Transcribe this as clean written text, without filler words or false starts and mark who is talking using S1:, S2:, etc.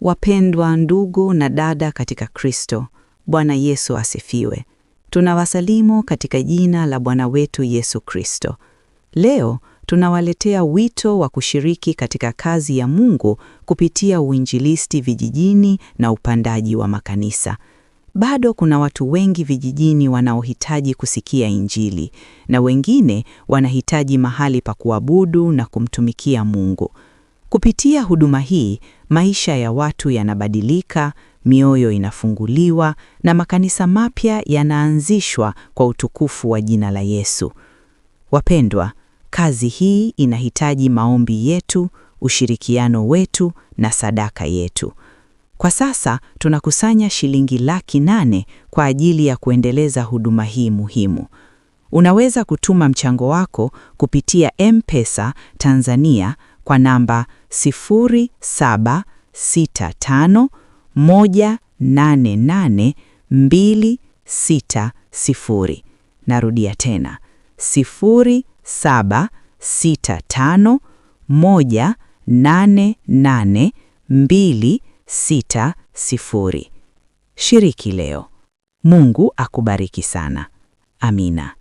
S1: Wapendwa ndugu na dada katika Kristo, Bwana Yesu asifiwe. Tunawasalimu katika jina la Bwana wetu Yesu Kristo. Leo tunawaletea wito wa kushiriki katika kazi ya Mungu kupitia uinjilisti vijijini na upandaji wa makanisa. Bado kuna watu wengi vijijini wanaohitaji kusikia Injili, na wengine wanahitaji mahali pa kuabudu na kumtumikia Mungu. Kupitia huduma hii, maisha ya watu yanabadilika, mioyo inafunguliwa na makanisa mapya yanaanzishwa kwa utukufu wa jina la Yesu. Wapendwa, kazi hii inahitaji maombi yetu, ushirikiano wetu na sadaka yetu. Kwa sasa tunakusanya shilingi 800,000 kwa ajili ya kuendeleza huduma hii muhimu. Unaweza kutuma mchango wako kupitia M-Pesa Tanzania kwa namba 0765188260. Narudia tena, 0765188260. Shiriki leo. Mungu akubariki sana. Amina.